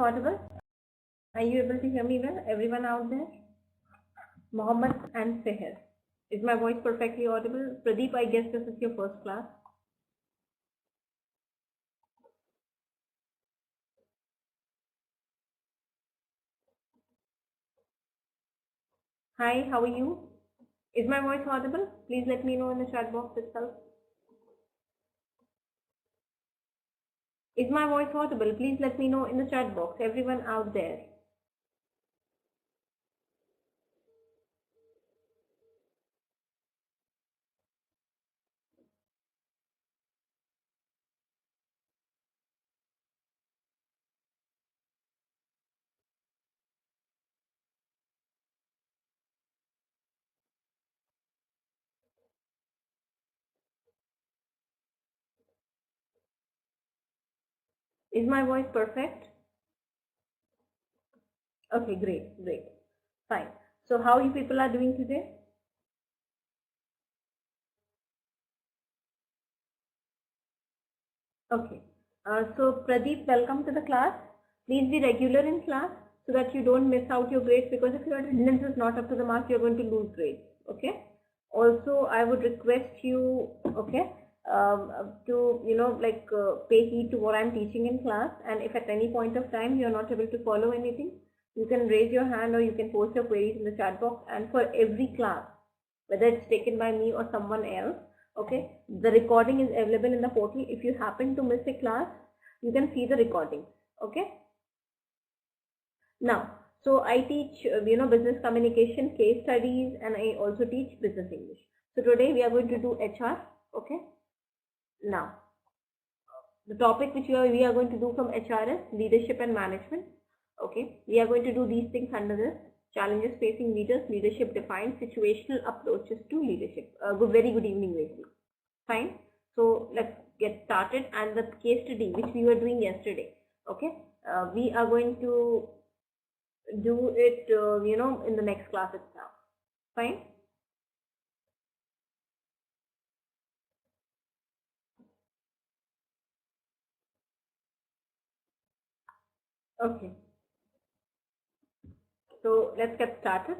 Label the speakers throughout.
Speaker 1: audible? Are you able to hear me well? Everyone out there? Mohammed and Seher. Is my voice perfectly audible? Pradeep, I guess this is your first class. Hi, how are you? Is my voice audible? Please let me know in the chat box itself. Is my voice audible? Please let me know in the chat box. Everyone out there. Is my voice perfect? Okay, great. Fine. So how you people are doing today? Okay. So Pradeep, welcome to the class. Please be regular in class so that you don't miss out your grades, because if your attendance is not up to the mark, you're going to lose grades. Okay. Also, I would request you, okay, to pay heed to what I'm teaching in class, and if at any point of time you're not able to follow anything, you can raise your hand or you can post your queries in the chat box. And for every class, whether it's taken by me or someone else, okay, the recording is available in the portal. If you happen to miss a class, you can see the recording. Okay. Now, so I teach business communication, case studies, and I also teach business English. So today we are going to do HR. Okay. Now, the topic which we are going to do from HR is leadership and management. Okay, we are going to do these things under this: challenges facing leaders, leadership defined, situational approaches to leadership. Very good evening, Wesley. Fine. So let's get started. And the case study which we were doing yesterday, okay, we are going to do it, in the next class itself. Fine. Okay. So let's get started.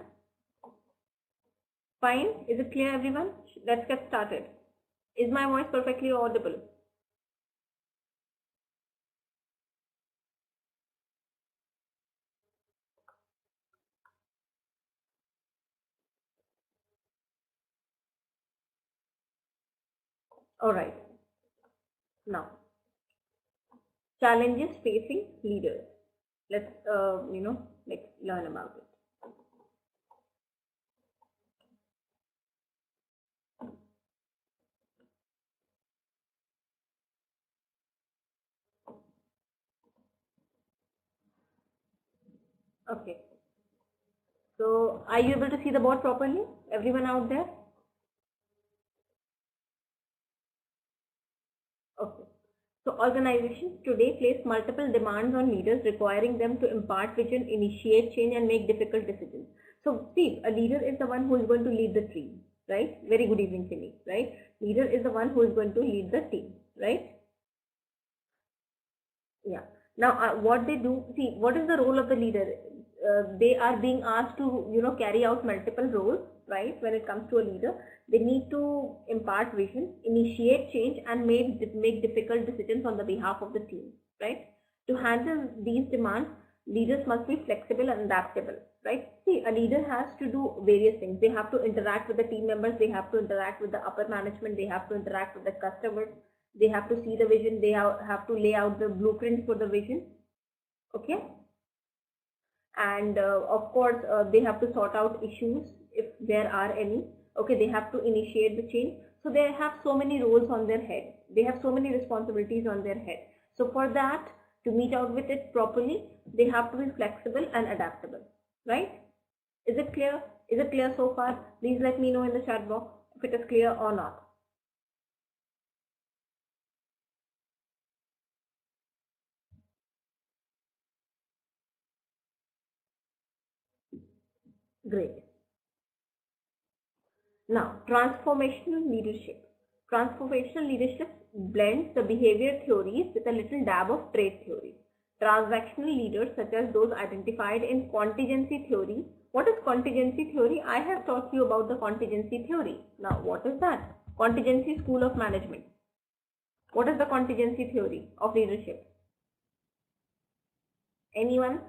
Speaker 1: Fine. Is it clear, everyone? Let's get started. Is my voice perfectly audible? All right. Now, challenges facing leaders. Let's learn about it. Okay. So are you able to see the board properly? Everyone out there? Okay. So organizations today place multiple demands on leaders, requiring them to impart vision, initiate change, and make difficult decisions. So see, a leader is the one who is going to lead the team, right? Very good evening, Cindy, right? Leader is the one who is going to lead the team, right? Yeah. Now, what they do, see, what is the role of the leader? They are being asked to, carry out multiple roles, right? When it comes to a leader, they need to impart vision, initiate change, and make difficult decisions on the behalf of the team, right? To handle these demands, leaders must be flexible and adaptable, right? See, a leader has to do various things. They have to interact with the team members. They have to interact with the upper management. They have to interact with the customers. They have to see the vision. They have to lay out the blueprint for the vision. Okay. And of course, they have to sort out issues if there are any. Okay, they have to initiate the change. So they have so many roles on their head. They have so many responsibilities on their head. So for that, to meet out with it properly, they have to be flexible and adaptable, right? Is it clear? Is it clear so far? Please let me know in the chat box if it is clear or not. Great. Now, transformational leadership. Transformational leadership blends the behavior theories with a little dab of trait theories. Transactional leaders such as those identified in contingency theory. What is contingency theory? I have taught you about the contingency theory. Now what is that? Contingency school of management. What is the contingency theory of leadership? Anyone?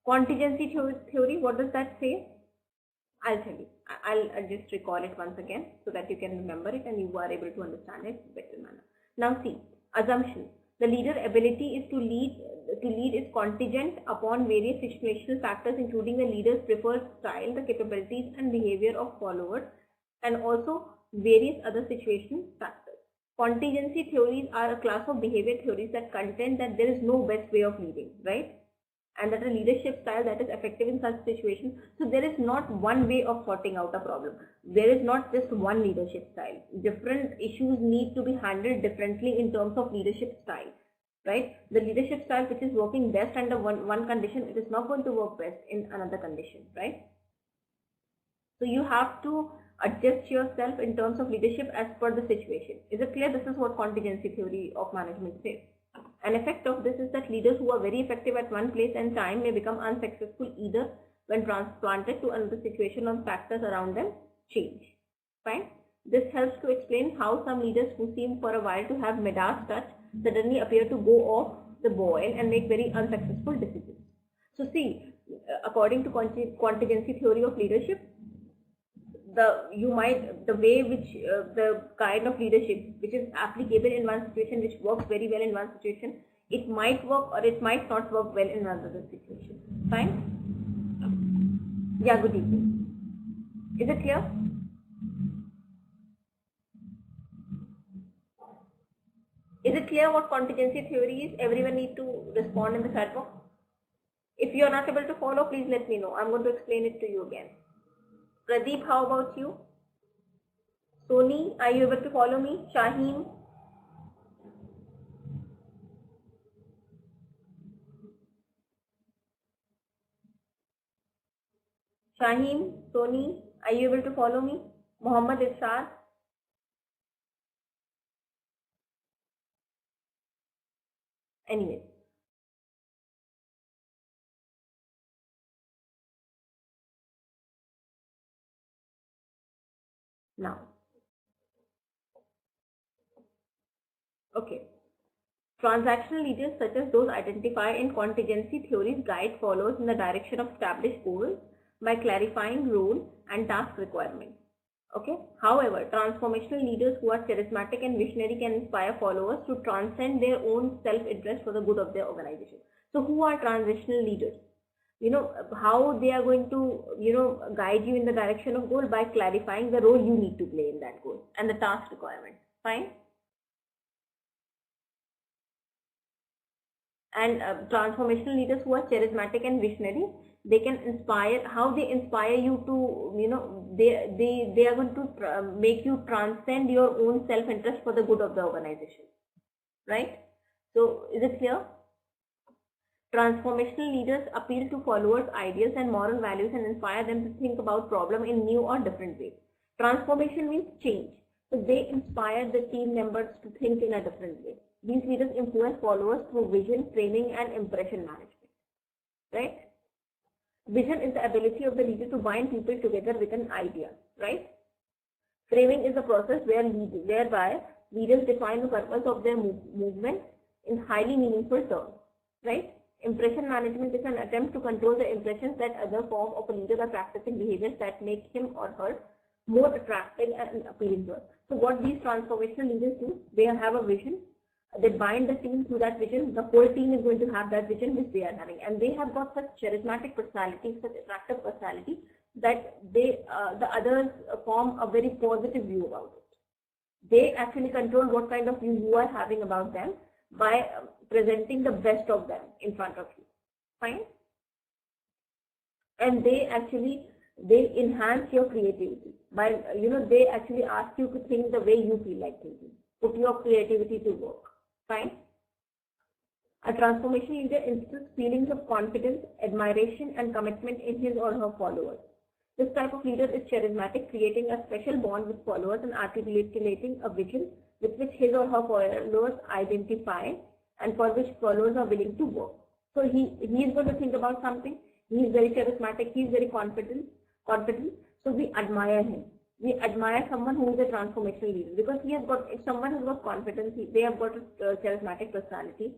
Speaker 1: Contingency theory, what does that say? I'll tell you. I'll just recall it once again so that you can remember it and you are able to understand it better manner. Now see, assumption. The leader ability is to lead is contingent upon various situational factors, including the leader's preferred style, the capabilities and behavior of followers, and also various other situation factors. Contingency theories are a class of behavior theories that contend that there is no best way of leading, right? And that a leadership style that is effective in such situations. So there is not one way of sorting out a problem. There is not just one leadership style. Different issues need to be handled differently in terms of leadership style, right? The leadership style which is working best under one condition, it is not going to work best in another condition, right? So you have to adjust yourself in terms of leadership as per the situation. Is it clear? This is what contingency theory of management says. An effect of this is that leaders who are very effective at one place and time may become unsuccessful either when transplanted to another situation or factors around them change. Fine. This helps to explain how some leaders who seem for a while to have Midas touch suddenly appear to go off the boil and make very unsuccessful decisions. So see, according to contingency theory of leadership, the kind of leadership which is applicable in one situation, which works very well in one situation, it might work or it might not work well in another situation. Fine? Yeah, good evening. Is it clear? Is it clear what contingency theory is? Everyone need to respond in the chat box. If you are not able to follow, please let me know. I'm going to explain it to you again. Pradeep, how about you? Soni, are you able to follow me? Shaheen? Shaheen, Soni, are you able to follow me? Muhammad Irshad? Anyway. Now. Okay. Transactional leaders such as those identified in contingency theories guide followers in the direction of established goals by clarifying role and task requirements. Okay. However, transformational leaders who are charismatic and visionary can inspire followers to transcend their own self-interest for the good of their organization. So who are transitional leaders? You know, how they are going to, guide you in the direction of goal by clarifying the role you need to play in that goal and the task requirement. Fine. And transformational leaders who are charismatic and visionary, they can inspire. How they inspire you to, they are going to make you transcend your own self-interest for the good of the organization, right? So is it clear? Transformational leaders appeal to followers' ideas and moral values and inspire them to think about problems in new or different ways. Transformation means change. So they inspire the team members to think in a different way. These leaders influence followers through vision, training, and impression management. Right? Vision is the ability of the leader to bind people together with an idea. Right? Framing is the process whereby leaders define the purpose of their movement in highly meaningful terms. Right? Impression management is an attempt to control the impressions that others form of a leader by practicing behaviors that make him or her more attractive and appealing to us. So what these transformational leaders do, they have a vision, they bind the team to that vision, the whole team is going to have that vision which they are having, and they have got such charismatic personality, such attractive personality that the others form a very positive view about it. They actually control what kind of view you are having about them by presenting the best of them in front of you. Fine? And they enhance your creativity by, they actually ask you to think the way you feel like thinking. Put your creativity to work. Fine? A A transformation leader instills feelings of confidence, admiration, and commitment in his or her followers. This type of leader is charismatic, creating a special bond with followers and articulating a vision with which his or her followers identify and for which followers are willing to work. So he is going to think about something. He is very charismatic. He is very confident. So we admire him. We admire someone who is a transformational leader because he has got. If someone has got confidence, they have got a charismatic personality,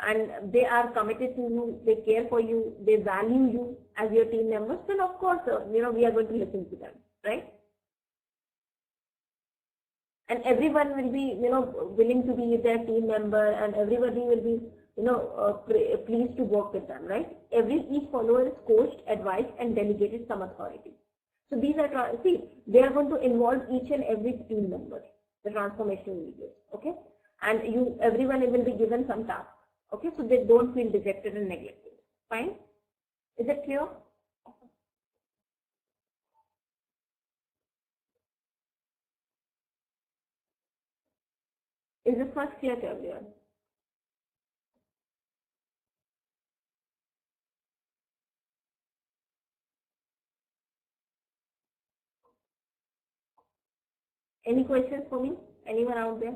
Speaker 1: and they are committed to you. They care for you. They value you as your team members. Then of course, we are going to listen to them, right? And everyone will be, willing to be their team member, and everybody will be, pleased to work with them, right? Each follower is coached, advised, and delegated some authority. So these are, they are going to involve each and every team member, the transformation leaders, okay? And everyone will be given some task, okay? So they don't feel dejected and neglected. Fine? Is it clear? Is this much clear to everyone? Any questions for me? Anyone out there?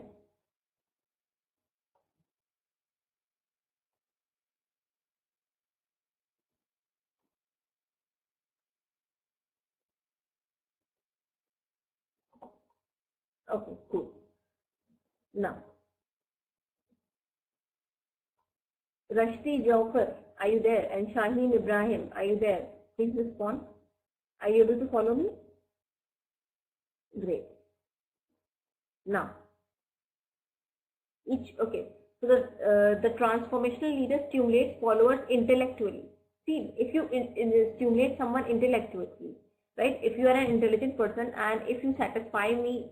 Speaker 1: Okay, cool. Now, Rashti Jawfar, are you there? And Shaheen Ibrahim, are you there? Please respond. Are you able to follow me? Great. Now, okay. So the transformational leader stimulates followers intellectually. See, if you stimulate someone intellectually, right? If you are an intelligent person and if you satisfy me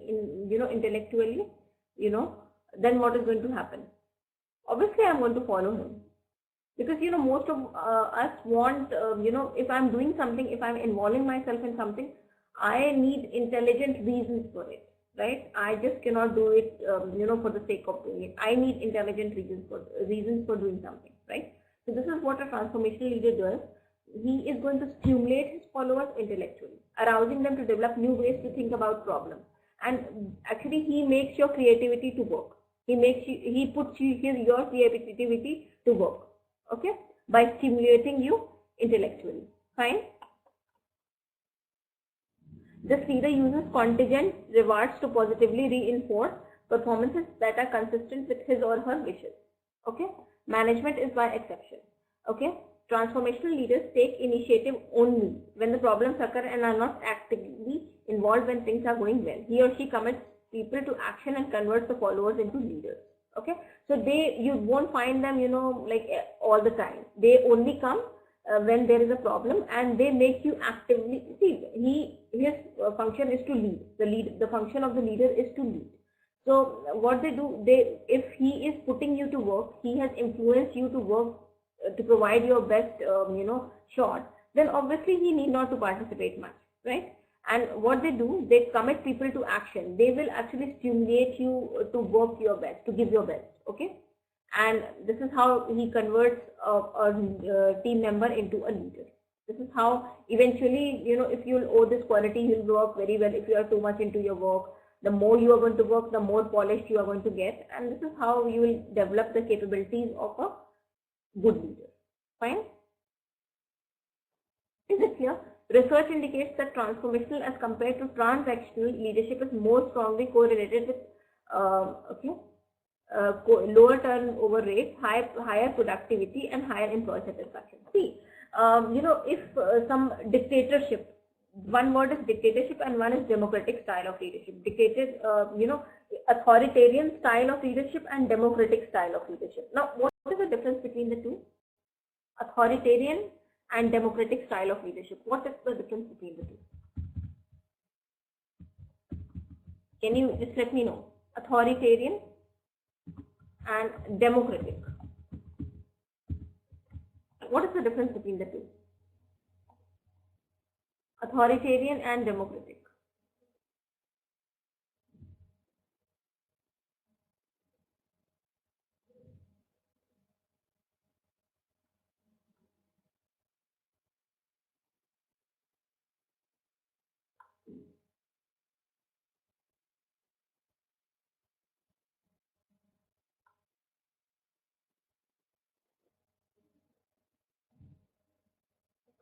Speaker 1: intellectually, then what is going to happen? Obviously, I'm going to follow him. Because, most of us want, if I'm doing something, if I'm involving myself in something, I need intelligent reasons for it, right? I just cannot do it, for the sake of doing it. I need intelligent reasons for doing something, right? So this is what a transformational leader does. He is going to stimulate his followers intellectually, arousing them to develop new ways to think about problems. And actually, he makes your creativity to work. He puts your creativity to work. Okay, by stimulating you intellectually. Fine. This leader uses contingent rewards to positively reinforce performances that are consistent with his or her wishes. Okay, management is by exception. Okay, transformational leaders take initiative only when the problems occur and are not actively involved when things are going well. He or she commits people to action and converts the followers into leaders. Okay, so you won't find them, like all the time. They only come when there is a problem, and they make you actively see. His function is to lead. The function of the leader is to lead. So what they do, if he is putting you to work, he has influenced you to work to provide your best, shot. Then obviously he need not to participate much, right? And what they do, they commit people to action. They will actually stimulate you to work your best, to give your best, okay? And this is how he converts a team member into a leader. This is how eventually, if you owe this quality, you'll work very well. If you are too much into your work, the more you are going to work, the more polished you are going to get. And this is how you will develop the capabilities of a good leader. Fine? Is it clear? Research indicates that transformational as compared to transactional leadership is more strongly correlated with lower turnover rates, higher productivity, and higher employee satisfaction. See, if some dictatorship, one word is dictatorship and one is democratic style of leadership. Authoritarian style of leadership and democratic style of leadership. Now, what is the difference between the two? Authoritarian and democratic style of leadership. What is the difference between the two? Can you just let me know? Authoritarian and democratic. What is the difference between the two? Authoritarian and democratic.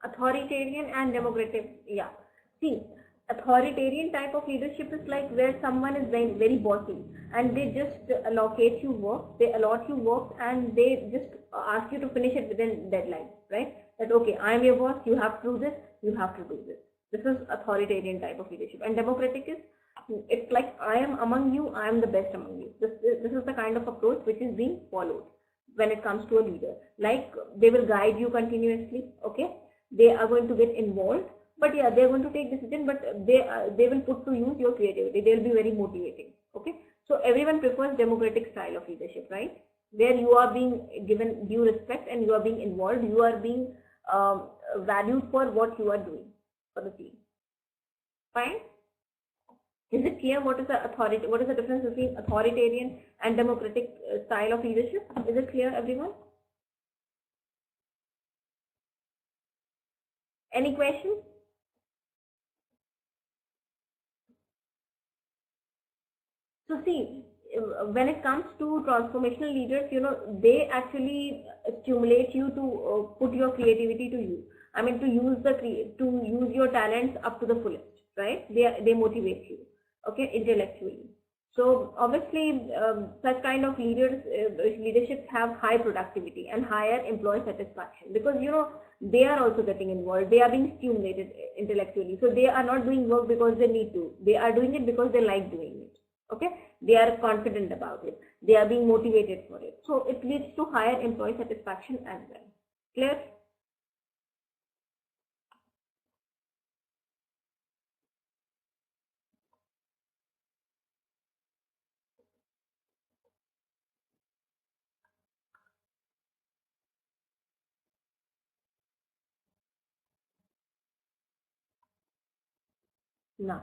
Speaker 1: Authoritarian and democratic, yeah. See, authoritarian type of leadership is like where someone is very, very bossy and they just allocate you work, they allot you work and they just ask you to finish it within deadline, right? That okay, I am your boss, you have to do this, you have to do this. This is authoritarian type of leadership. And democratic is, it's like I am among you, I am the best among you. This is the kind of approach which is being followed when it comes to a leader. Like they will guide you continuously, okay? They are going to get involved, but yeah, they're going to take decision, but they will put to use your creativity. They'll be very motivating, okay? So everyone prefers democratic style of leadership, right? Where you are being given due respect and you are being involved, you are being valued for what you are doing for the team. Fine. Is it clear what is the authority? What is the difference between authoritarian and democratic style of leadership? Is it clear, everyone? Any questions? So see, when it comes to transformational leaders, they actually stimulate you to put your creativity to use. I mean, to use your talents up to the fullest, right? They motivate you, okay, intellectually. So obviously, such kind of leaderships have high productivity and higher employee satisfaction because they are also getting involved. They are being stimulated intellectually. So they are not doing work because they need to. They are doing it because they like doing it. Okay, they are confident about it. They are being motivated for it. So it leads to higher employee satisfaction as well. Clear? Now.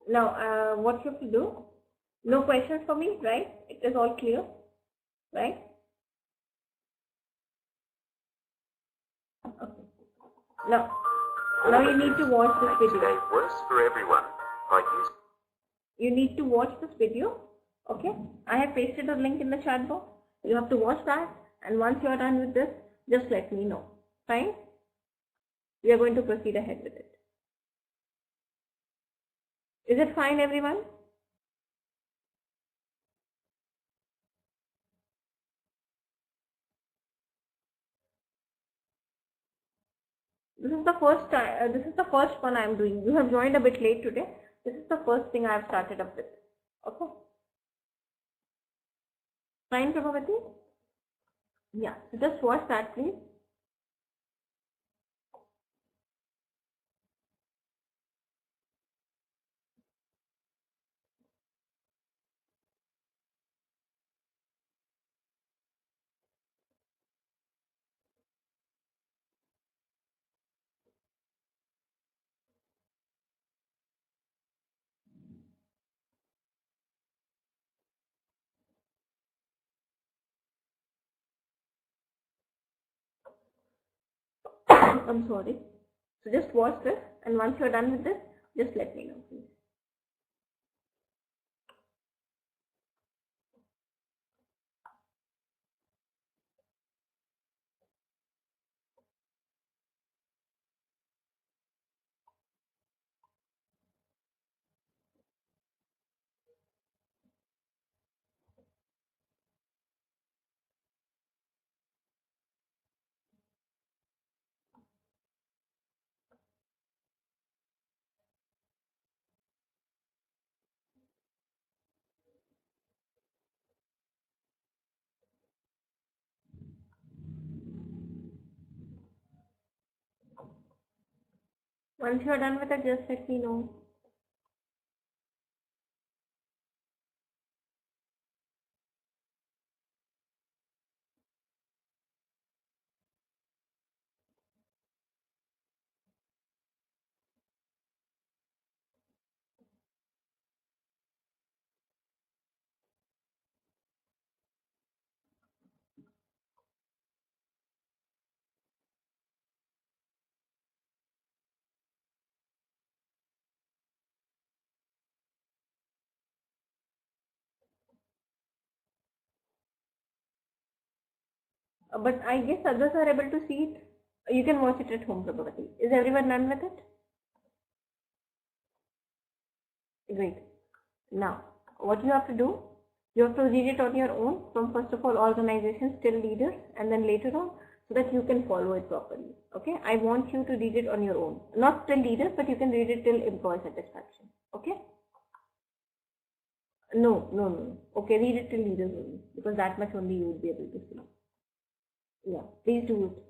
Speaker 1: Now, what you have to do? No questions for me, right? It is all clear, right? Okay. Now, now you need to watch this video.
Speaker 2: Works for everyone.
Speaker 1: You need to watch this video. Okay, I have pasted a link in the chat box. You have to watch that, and once you are done with this, just let me know. Fine? We are going to proceed ahead with it. Is it fine, everyone? This is the first time. This is the first one I am doing. You have joined a bit late today. This is the first thing I have started up with. Okay. Fine, Prabhavati? Yeah. So just watch that, please. I'm sorry. So just watch this, and once you're done with this, just let me know, please. Once you're done with it, just let me know. But I guess others are able to see it. You can watch it at home, Prabhavati. Is everyone done with it? Great. Now, what you have to do, you have to read it on your own from first of all organizations till leaders, and then later on, so that you can follow it properly. Okay, I want you to read it on your own, not till leaders, but you can read it till employee satisfaction. Okay. No, no, no. Okay, read it till leaders only, because that much only you will be able to see. Yeah, please do it.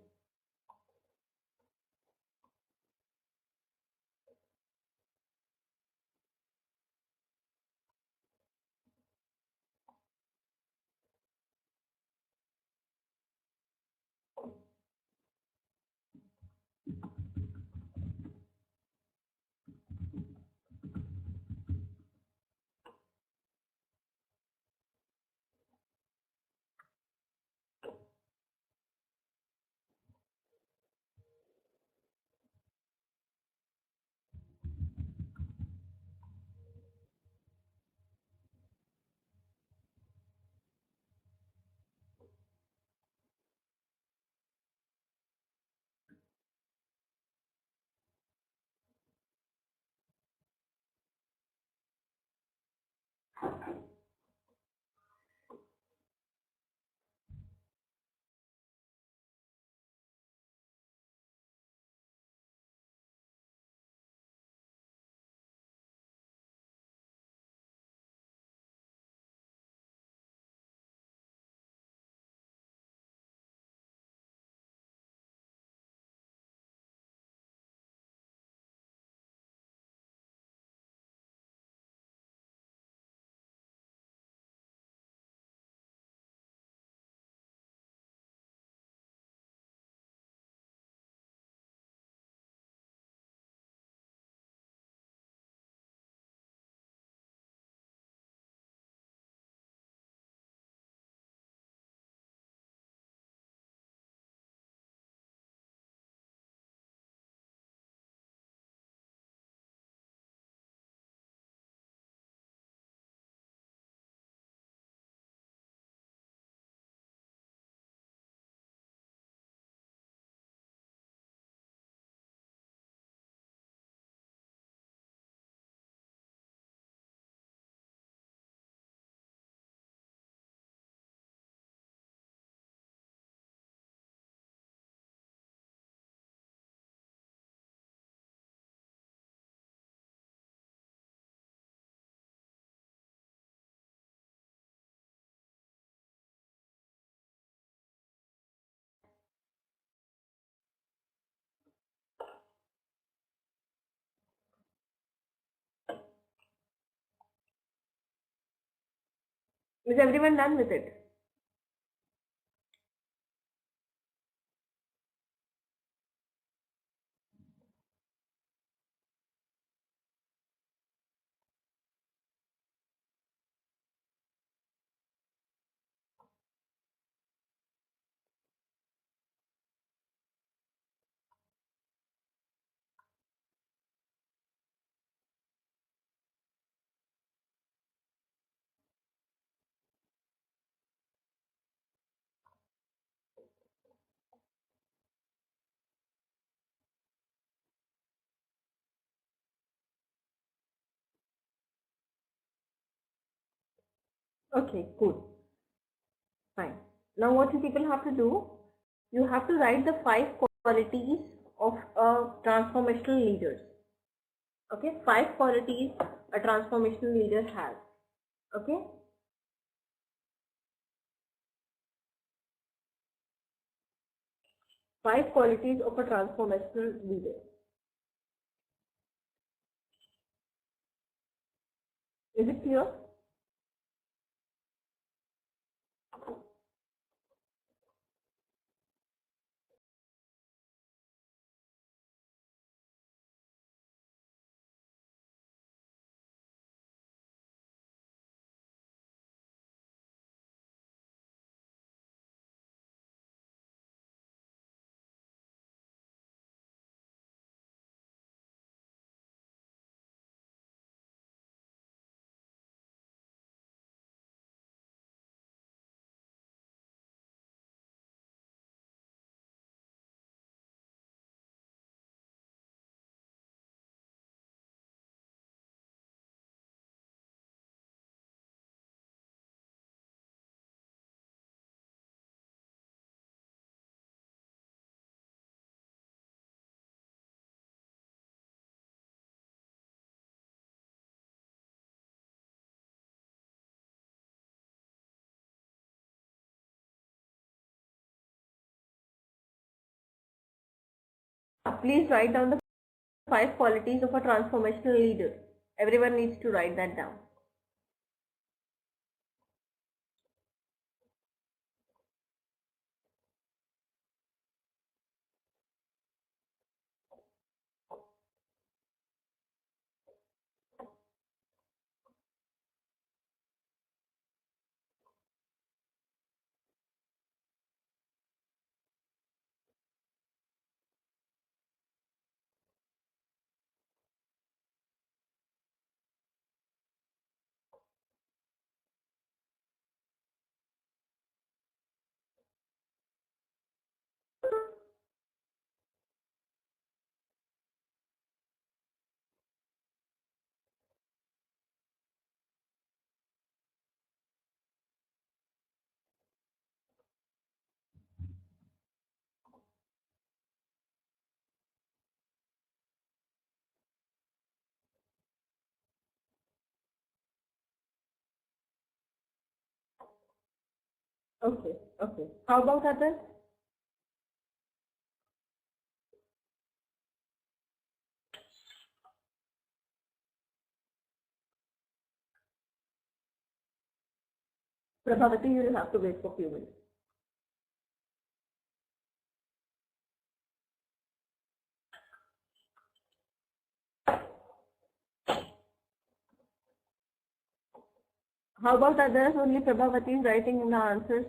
Speaker 1: Is everyone done with it? Okay, cool. Fine. Now what you people have to do, you have to write the 5 qualities of a transformational leader. Okay, 5 qualities a transformational leader has. Okay, 5 qualities of a transformational leader. Is it clear? Please write down the 5 qualities of a transformational leader. Everyone needs to write that down. Okay, okay. How about others? Prabhavati, you will have to wait for a few minutes. How about others? Only Prabhavati is writing in the answers.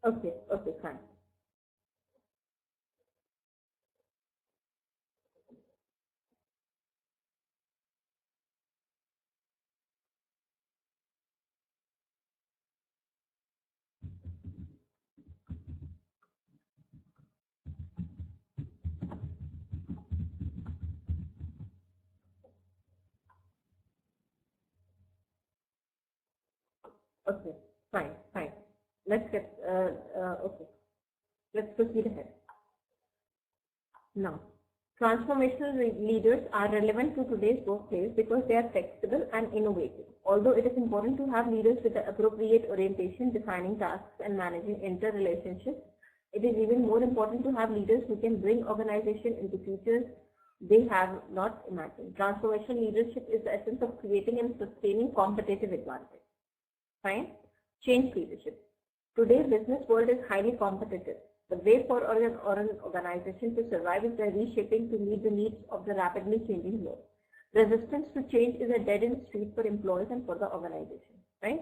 Speaker 1: Okay, okay, fine. Okay, fine, fine. Let's get, okay. Let's proceed ahead. Now, transformational leaders are relevant to today's workplace because they are flexible and innovative. Although it is important to have leaders with the appropriate orientation, defining tasks and managing interrelationships, it is even more important to have leaders who can bring organization into futures they have not imagined. Transformational leadership is the essence of creating and sustaining competitive advantage. Fine. Change leadership. Today's business world is highly competitive. The way for an organization to survive is by reshaping to meet the needs of the rapidly changing world. Resistance to change is a dead-end street for employees and for the organization, right?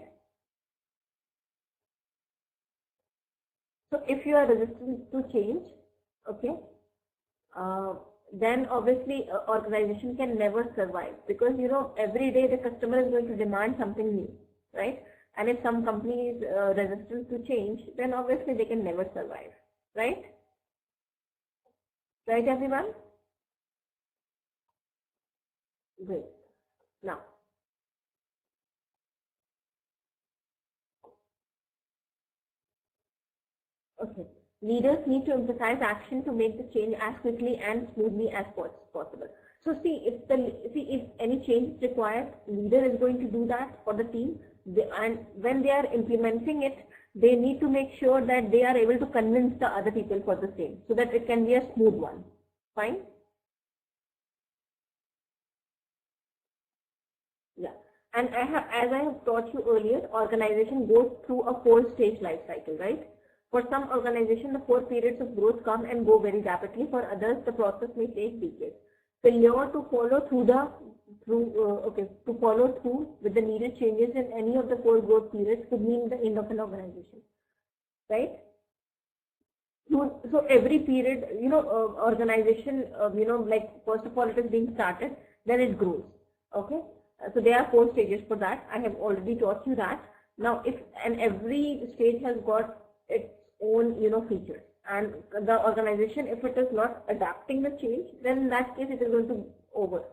Speaker 1: So if you are resistant to change, okay, then obviously organization can never survive, because every day the customer is going to demand something new, right? And if some company is resistant to change, then obviously they can never survive, right? Right, everyone? Great. Now, okay. Leaders need to emphasize action to make the change as quickly and smoothly as possible. So see, if any change is required, leader is going to do that for the team. And when they are implementing it, they need to make sure that they are able to convince the other people for the same, so that it can be a smooth one. Fine? Yeah. And as I have taught you earlier, organization goes through a 4-stage life cycle, right? For some organization, the 4 periods of growth come and go very rapidly. For others, the process may take decades. Failure to follow through with the needed changes in any of the 4 growth periods could mean the end of an organization, right? So every period, organization, like first of all it is being started, then it grows. Okay. So there are 4 stages for that. I have already taught you that. Now, and every stage has got its own, features. And the organization, if it is not adapting the change, then in that case it is going to over.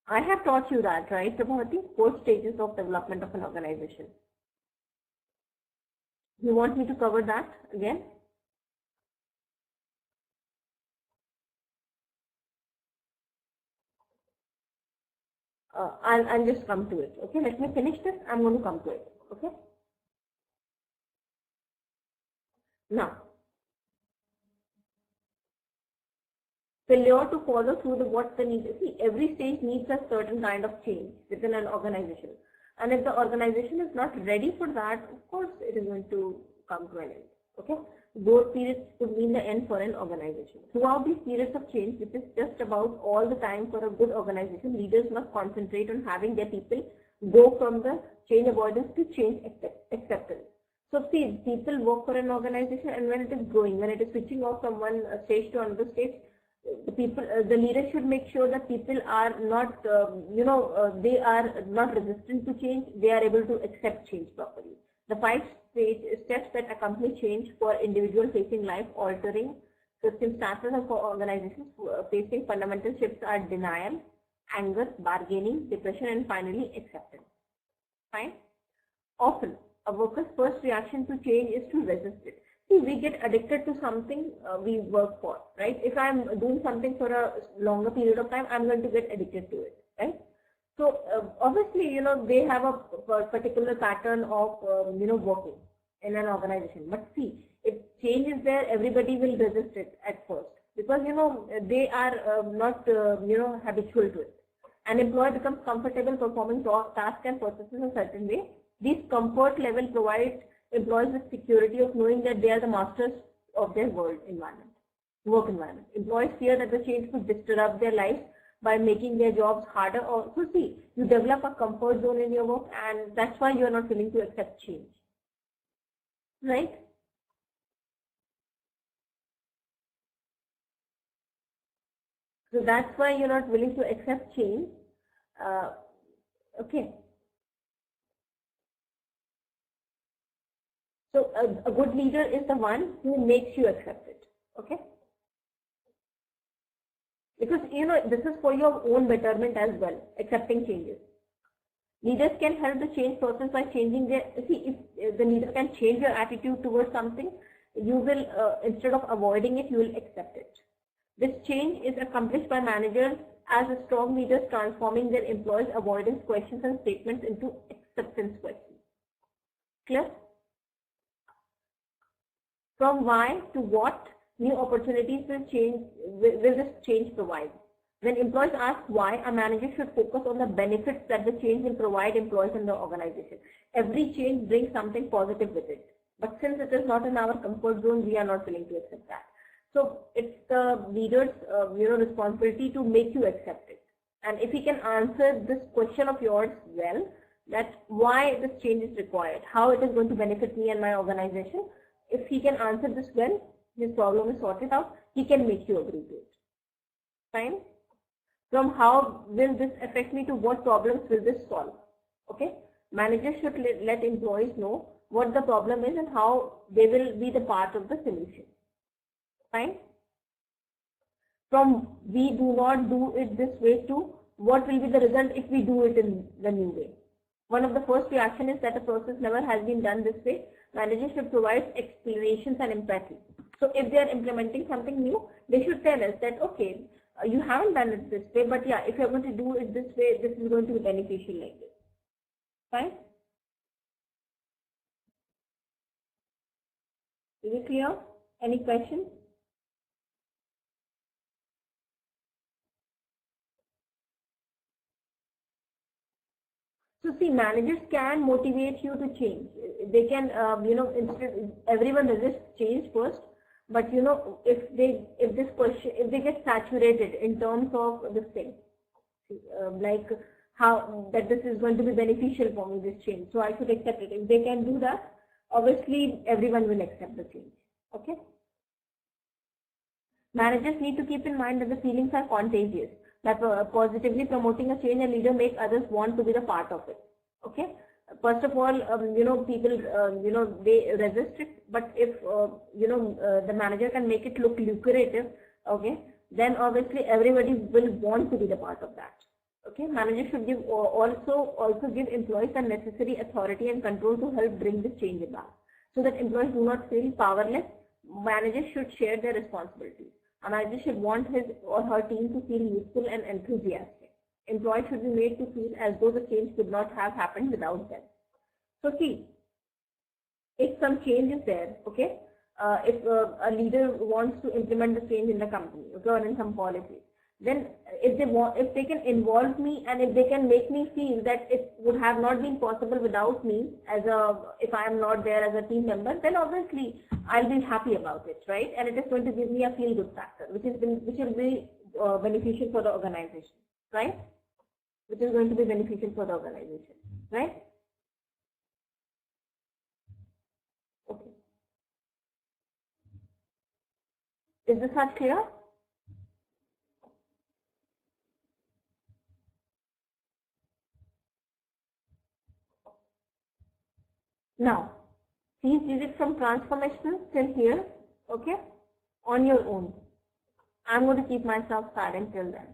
Speaker 1: I have taught you that, right, about the 4 stages of development of an organization. You want me to cover that again? I'll just come to it. Okay, let me finish this. I'm going to come to it. Okay. Now, failure to follow through what the need. See, every stage needs a certain kind of change within an organization, and if the organization is not ready for that, of course, it is going to come to an end. Okay. Growth periods could mean the end for an organization. Throughout these periods of change, which is just about all the time for a good organization, leaders must concentrate on having their people go from the change avoidance to change acceptance. So see, people work for an organization, and when it is growing, when it is switching off from one stage to another stage, the leader should make sure that people are not, they are not resistant to change. They are able to accept change properly. The 5 steps that accompany change for individual facing life altering circumstances and for organizations facing fundamental shifts are denial, anger, bargaining, depression, and finally acceptance. Fine. Often, a worker's first reaction to change is to resist it. See, we get addicted to something we work for, right? If I'm doing something for a longer period of time, I'm going to get addicted to it, right? So obviously, they have a particular pattern of, working in an organization. But see, if change is there, everybody will resist it at first because, they are not, habitual to it. An employee becomes comfortable performing tasks and processes in a certain way. This comfort level provides employees with security of knowing that they are the masters of their work environment. Employees fear that the change could disrupt their lives by making their jobs harder. Or so see, you develop a comfort zone in your work, and that's why you are not willing to accept change, right? So that's why you're not willing to accept change. Okay. So a good leader is the one who makes you accept it. Okay. Because, this is for your own betterment as well, accepting changes. Leaders can help the change process by changing their, see, if the leader can change your attitude towards something, you will, instead of avoiding it, you will accept it. This change is accomplished by managers as a strong leaders transforming their employees' avoidance questions and statements into acceptance questions. Clear? From why to what new opportunities will this change provide? When employees ask why, a manager should focus on the benefits that the change will provide employees in the organization. Every change brings something positive with it. But since it is not in our comfort zone, we are not willing to accept that. So it's the leader's responsibility to make you accept it. And if he can answer this question of yours well, that why this change is required, how it is going to benefit me and my organization, if he can answer this well, his problem is sorted out, he can make you agree to it. Fine? From how will this affect me to what problems will this solve? Okay? Managers should let employees know what the problem is and how they will be the part of the solution. Fine? From we do not do it this way to what will be the result if we do it in the new way. One of the first reactions is that a process never has been done this way. Managers should provide explanations and empathy. So if they are implementing something new, they should tell us that, okay, you haven't done it this way, but yeah, if you're going to do it this way, this is going to be beneficial like this. Fine? Is it clear? Any questions? So see, managers can motivate you to change. They can, instead everyone resists change first, but if they get saturated in terms of this thing, like how that this is going to be beneficial for me, this change, so I should accept it. If they can do that, obviously everyone will accept the change. Okay. Managers need to keep in mind that the feelings are contagious. That positively promoting a change, a leader make others want to be the part of it. Okay. First of all, people, they resist it. But if the manager can make it look lucrative, okay, then obviously everybody will want to be the part of that. Okay. Managers should give also give employees the necessary authority and control to help bring this change about, so that employees do not feel powerless. Managers should share their responsibilities. A manager should want his or her team to feel useful and enthusiastic. Employees should be made to feel as though the change could not have happened without them. So see, if some change is there, okay, if a leader wants to implement the change in the company, okay, or in some policies, then if they can involve me and if they can make me feel that it would have not been possible without me if I am not there as a team member, then obviously I'll be happy about it, right? And it is going to give me a feel good factor, which will be beneficial for the organization, right? Which is going to be beneficial for the organization, right? Okay. Is this much clear? Now, please read it from transformational till here, okay, on your own. I'm going to keep myself silent till then.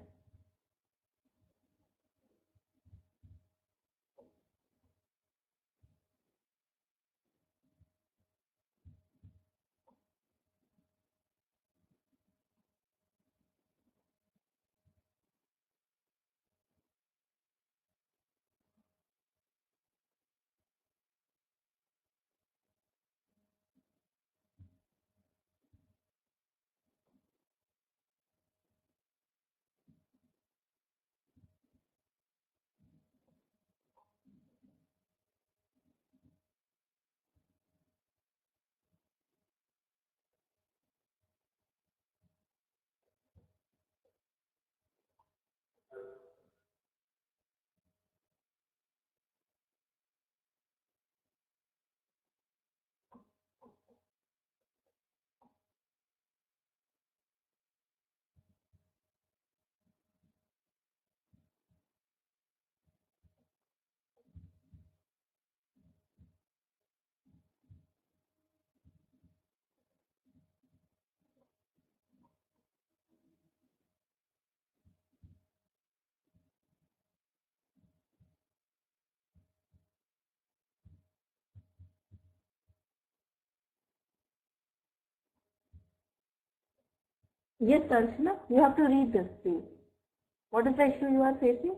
Speaker 1: Yes, Darshana, you have to read this, please. What is the issue you are facing?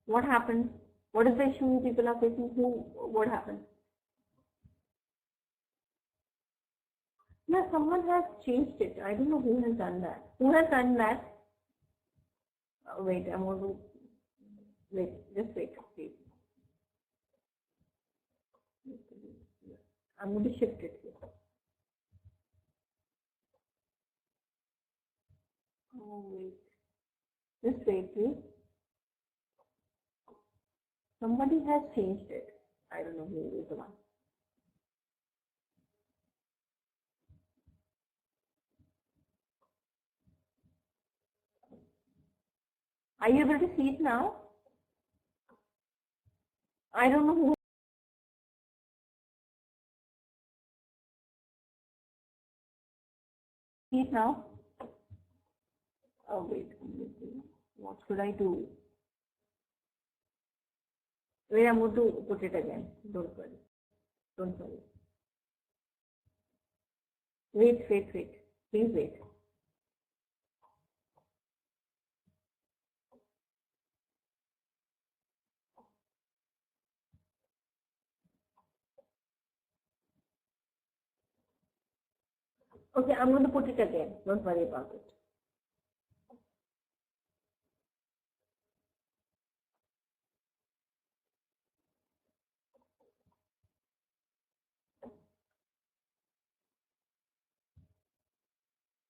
Speaker 1: What happened? What is the issue you people are facing? What happened? Yeah, someone has changed it. I don't know who has done that. Who has done that? Wait, I'm going to wait. Just wait, please. I'm going to shift it here. Oh, wait. Just wait, please. Somebody has changed it. I don't know who is the one. Are you able to see it now? I don't know who. See it now? Oh, wait. What should I do? Wait, I'm going to put it again. Don't worry. Don't worry. Wait. Please wait. Okay, I'm going to put it again. Don't worry about it.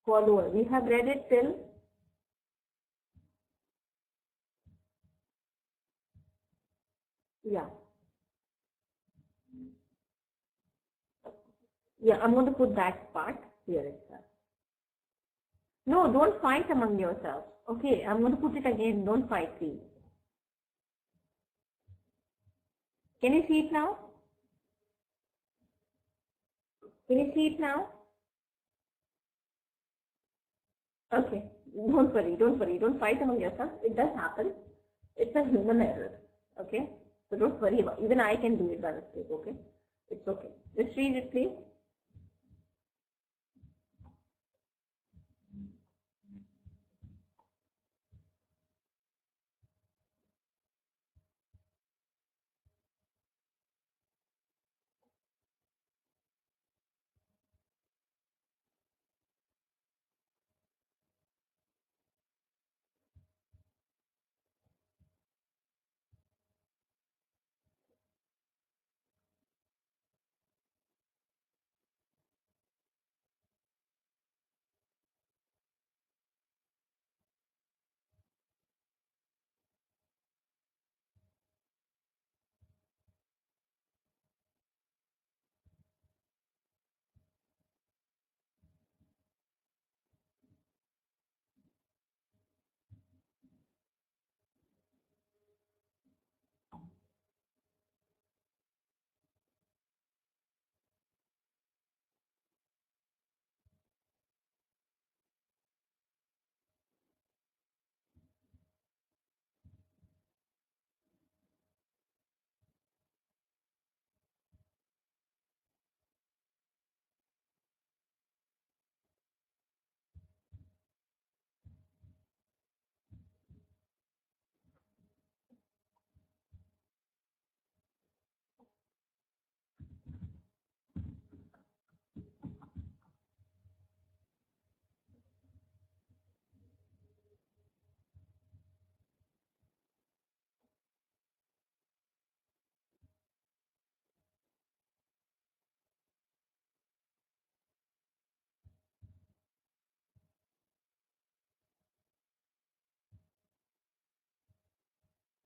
Speaker 1: Follower. We have read it till yeah. Yeah, I'm going to put that part here itself. No, don't fight among yourselves. Okay, I'm going to put it again. Don't fight, please. Can you see it now? Can you see it now? Okay, don't worry, don't worry. Don't fight among yourselves. It does happen. It's a human error. Okay, so don't worry about it. Even I can do it by mistake. Okay, it's okay. Just read it, please.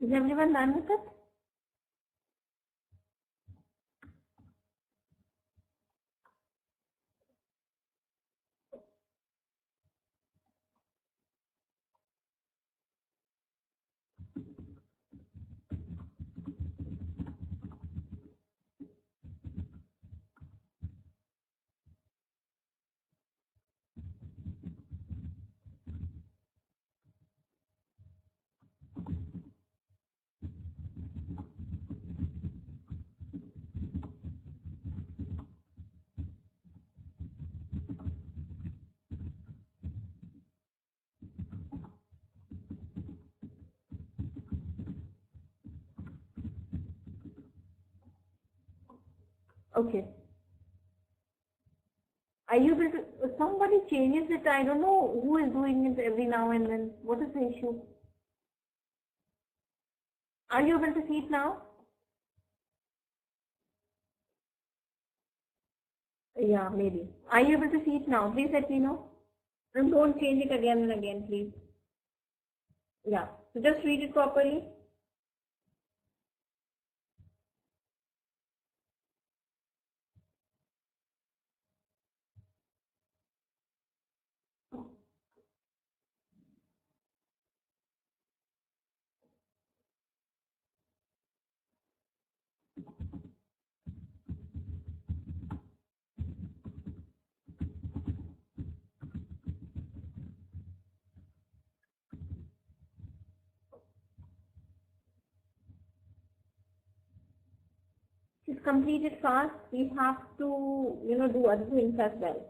Speaker 1: Is everyone done with it? Okay. Are you able to, somebody changes it, I don't know who is doing it every now and then. What is the issue? Are you able to see it now? Yeah, maybe. Are you able to see it now? Please let me know. And don't change it again and again, please. Yeah. So just read it properly. Just complete it fast. We have to, do other things as well.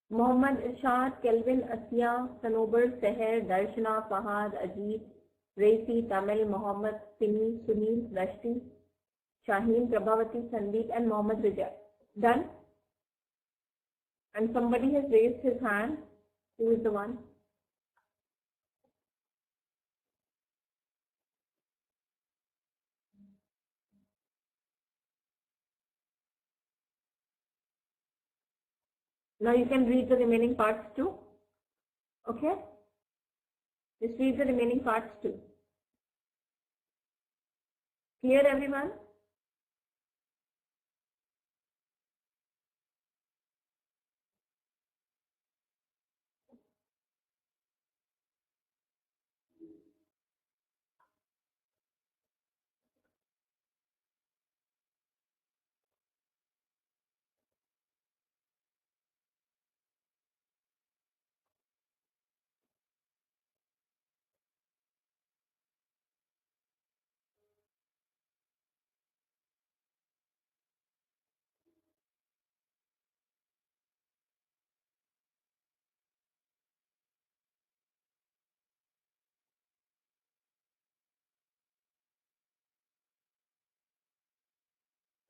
Speaker 1: Mohammed Irshad, Kelvin, Asiya, Sanobar, Seher, Darshana, Fahad, Ajit, Raisi, Tamil, Mohammed, Sini, Sunil, Rashti, Shaheen, Prabhavati, Sandeep, and Mohammed Vijay. Done? And somebody has raised his hand. Who is the one? Now you can read the remaining parts too. Okay? Just read the remaining parts too. Clear, everyone?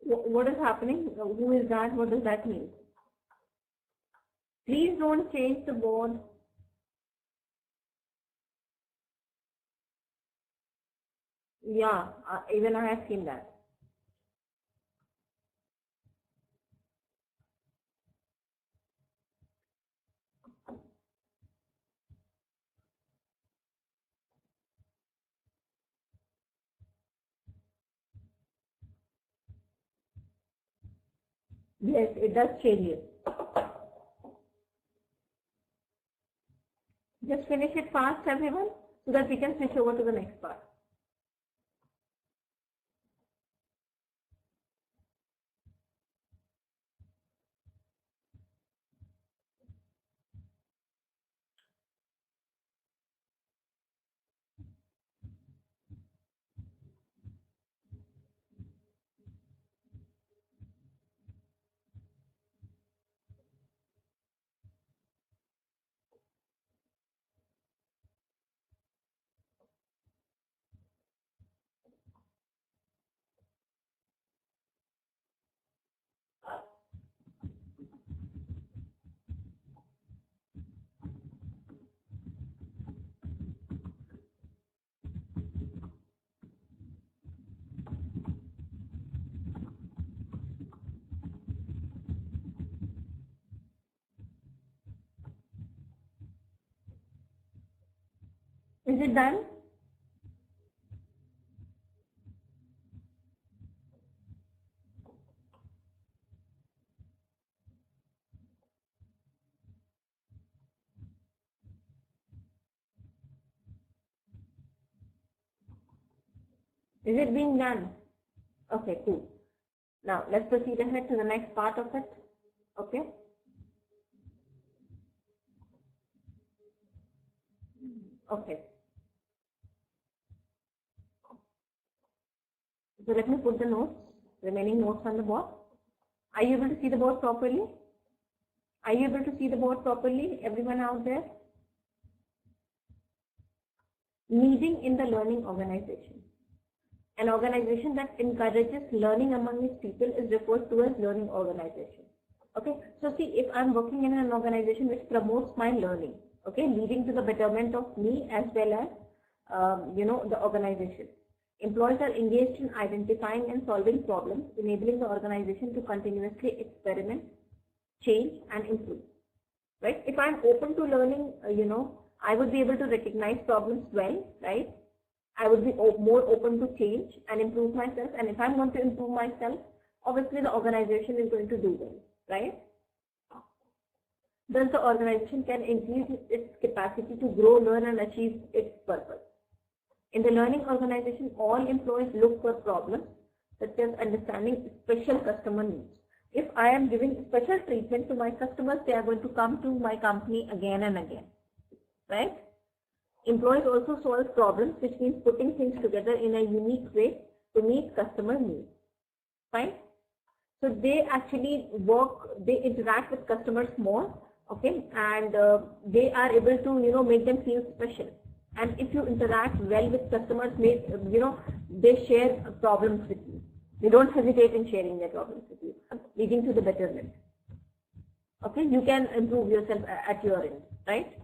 Speaker 1: What is happening? Who is that? What does that mean? Please don't change the board. Yeah, even I have seen that. Yes, it does change it. Just finish it fast, everyone, so that we can switch over to the next part. Is it done? Is it being done? Okay, cool. Now let's proceed ahead to the next part of it. Okay. Okay. So let me put the notes, remaining notes on the board. Are you able to see the board properly? Are you able to see the board properly, everyone out there? Leading in the learning organization. An organization that encourages learning among its people is referred to as learning organization. Okay, so see, if I'm working in an organization which promotes my learning, okay, leading to the betterment of me as well as, the organization. Employees are engaged in identifying and solving problems, enabling the organization to continuously experiment, change and improve. Right? If I'm open to learning, I would be able to recognize problems well, right? I would be more open to change and improve myself. And if I'm going to improve myself, obviously the organization is going to do well, right? Thus the organization can increase its capacity to grow, learn and achieve its purpose. In the learning organization, all employees look for problems such as understanding special customer needs. If I am giving special treatment to my customers, they are going to come to my company again and again, right? Employees also solve problems, which means putting things together in a unique way to meet customer needs, right? So they actually they interact with customers more, okay, and they are able to, make them feel special. And if you interact well with customers, they share problems with you. They don't hesitate in sharing their problems with you, leading to the betterment. Okay, you can improve yourself at your end, right?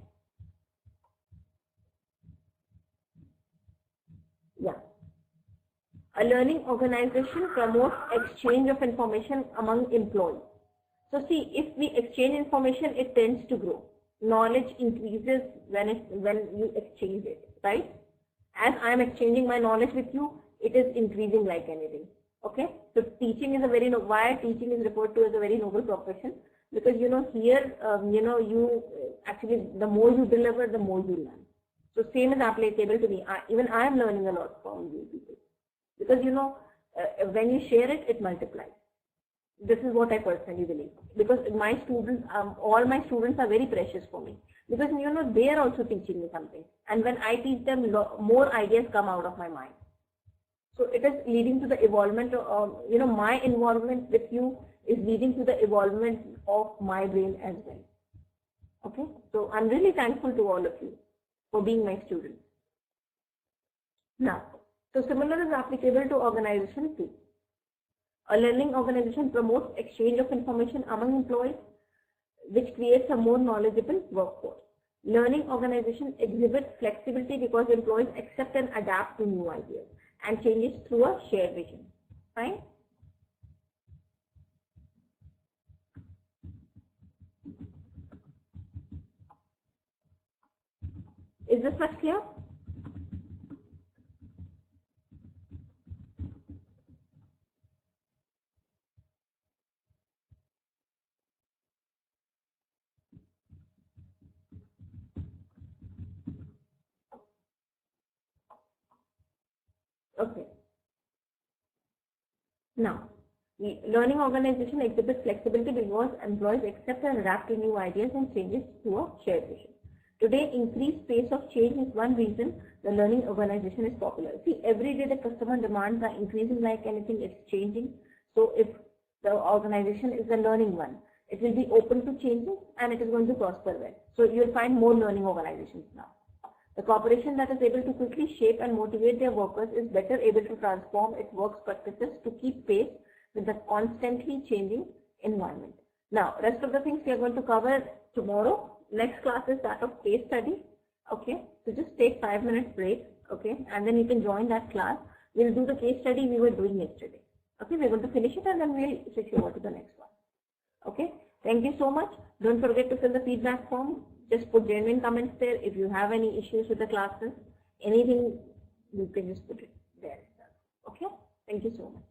Speaker 1: Yeah. A learning organization promotes exchange of information among employees. So see, if we exchange information, it tends to grow. Knowledge increases when you exchange it, right? As I am exchanging my knowledge with you, it is increasing like anything. Okay, so teaching is why teaching is referred to as a very noble profession, because here you actually, the more you deliver, the more you learn. So same is applicable to me. Even I am learning a lot from you people, because when you share it, it multiplies. This is what I personally believe, because my students, all my students are very precious for me, because they are also teaching me something, and when I teach them, more ideas come out of my mind. So it is leading to the evolvement of, my involvement with you is leading to the evolvement of my brain as well. Okay, so I'm really thankful to all of you for being my students. Now, so similar is applicable to organization too. A learning organization promotes exchange of information among employees, which creates a more knowledgeable workforce. Learning organizations exhibit flexibility because employees accept and adapt to new ideas and changes through a shared vision. Fine? Is this much clear? Okay. Now, learning organization exhibits flexibility because employees accept and adapt to new ideas and changes through a shared vision. Today, increased pace of change is one reason the learning organization is popular. See, every day the customer demands are increasing like anything, it's changing. So if the organization is a learning one, it will be open to changes and it is going to prosper well. So you'll find more learning organizations now. The corporation that is able to quickly shape and motivate their workers is better able to transform its work practices to keep pace with the constantly changing environment. Now, rest of the things we are going to cover tomorrow. Next class is that of case study. Okay, so just take 5 minutes break. Okay, and then you can join that class. We'll do the case study we were doing yesterday. Okay, we're going to finish it and then we'll switch over to the next one. Okay, thank you so much. Don't forget to fill the feedback form. Just put genuine comments there. If you have any issues with the classes, anything, you can just put it there. Okay, thank you so much.